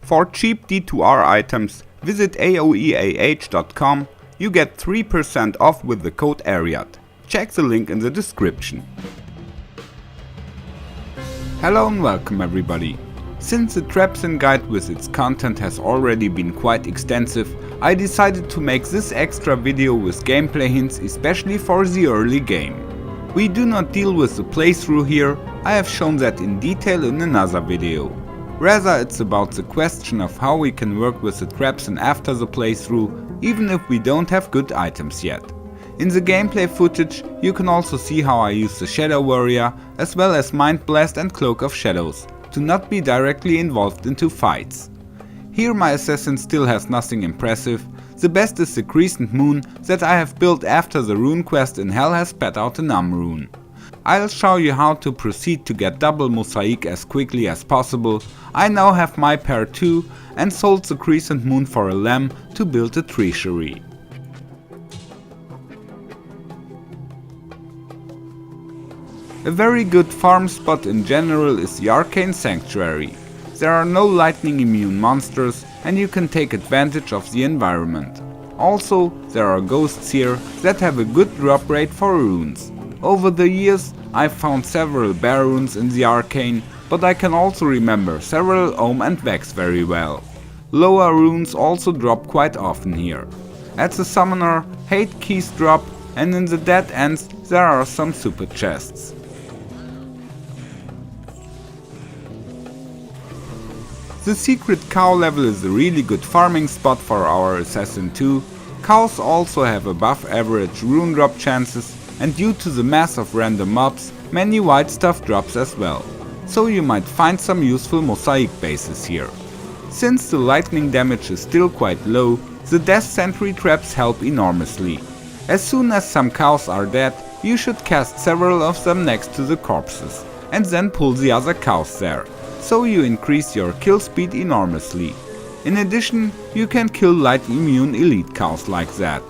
For cheap D2R items, visit aoeah.com. You get 3% off with the code ARIAD. Check the link in the description. Hello and welcome everybody. Since the Trapsin guide with its content has already been quite extensive, I decided to make this extra video with gameplay hints especially for the early game. We do not deal with the playthrough here, I have shown that in detail in another video. Rather it's about the question of how we can work with the Trapsin after the playthrough, even if we don't have good items yet. In the gameplay footage you can also see how I use the Shadow Warrior as well as Mind Blast and Cloak of Shadows to not be directly involved into fights. Here my assassin still has nothing impressive, the best is the Crescent Moon that I have built after the rune quest in Hell has spat out an rune. I'll show you how to proceed to get double Mosaic as quickly as possible. I now have my pair too and sold the Crescent Moon for a lamb to build a treasury. A very good farm spot in general is the Arcane Sanctuary. There are no lightning immune monsters and you can take advantage of the environment. Also, there are ghosts here that have a good drop rate for runes. Over the years I've found several bear runes in the Arcane, but I can also remember several Ohm and Vex very well. Lower runes also drop quite often here. At the Summoner, Hate keys drop and in the Dead Ends there are some super chests. The secret cow level is a really good farming spot for our assassin too. Cows also have above average rune drop chances and due to the mass of random mobs, many white stuff drops as well. So you might find some useful Mosaic bases here. Since the lightning damage is still quite low, the Death Sentry traps help enormously. As soon as some cows are dead, you should cast several of them next to the corpses and then pull the other cows there. So you increase your kill speed enormously. In addition, you can kill light immune elite cows like that.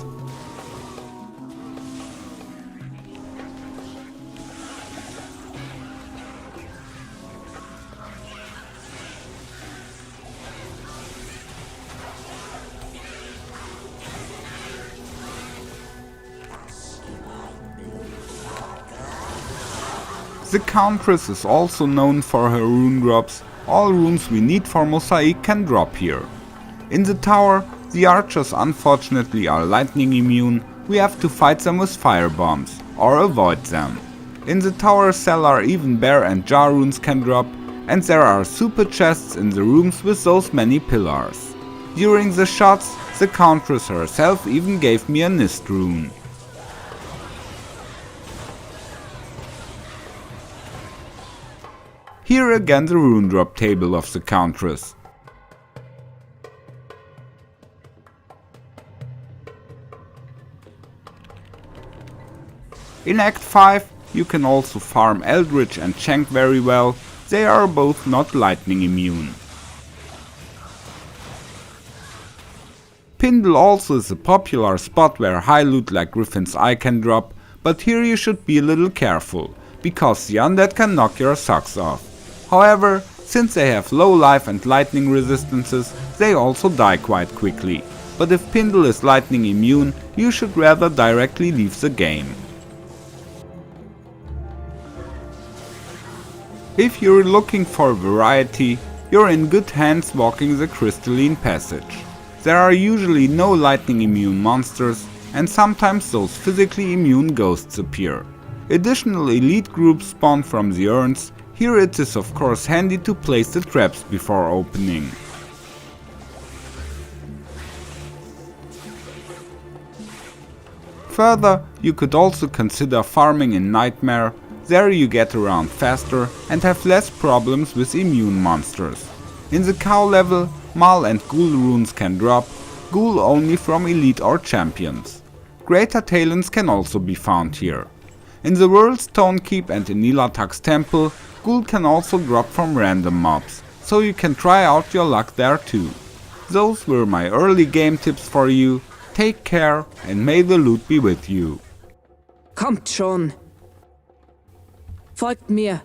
The Countess is also known for her rune drops. All runes we need for Mosaic can drop here. In the tower, the archers unfortunately are lightning immune, we have to fight them with fire bombs, or avoid them. In the tower cellar even bear and jar runes can drop, and there are super chests in the rooms with those many pillars. During the shots, the Countess herself even gave me a Nist rune. Here again the rune drop table of the Countess. In Act 5 you can also farm Eldritch and Shank very well, they are both not lightning immune. Pindle also is a popular spot where high loot like Griffin's Eye can drop, but here you should be a little careful, because the undead can knock your socks off. However, since they have low life and lightning resistances, they also die quite quickly. But if Pindle is lightning immune, you should rather directly leave the game. If you're looking for variety, you're in good hands walking the Crystalline Passage. There are usually no lightning immune monsters, and sometimes those physically immune ghosts appear. Additional elite groups spawn from the urns. Here it is of course handy to place the traps before opening. Further, you could also consider farming in Nightmare, there you get around faster and have less problems with immune monsters. In the cow level, Mal and Ghoul runes can drop, Ghoul only from elite or champions. Greater Talents can also be found here. In the World's Stone Keep and in Nilatak's Temple, Ghoul can also drop from random mobs, so you can try out your luck there too. Those were my early game tips for you, take care and may the loot be with you. Kommt schon! Folgt mir!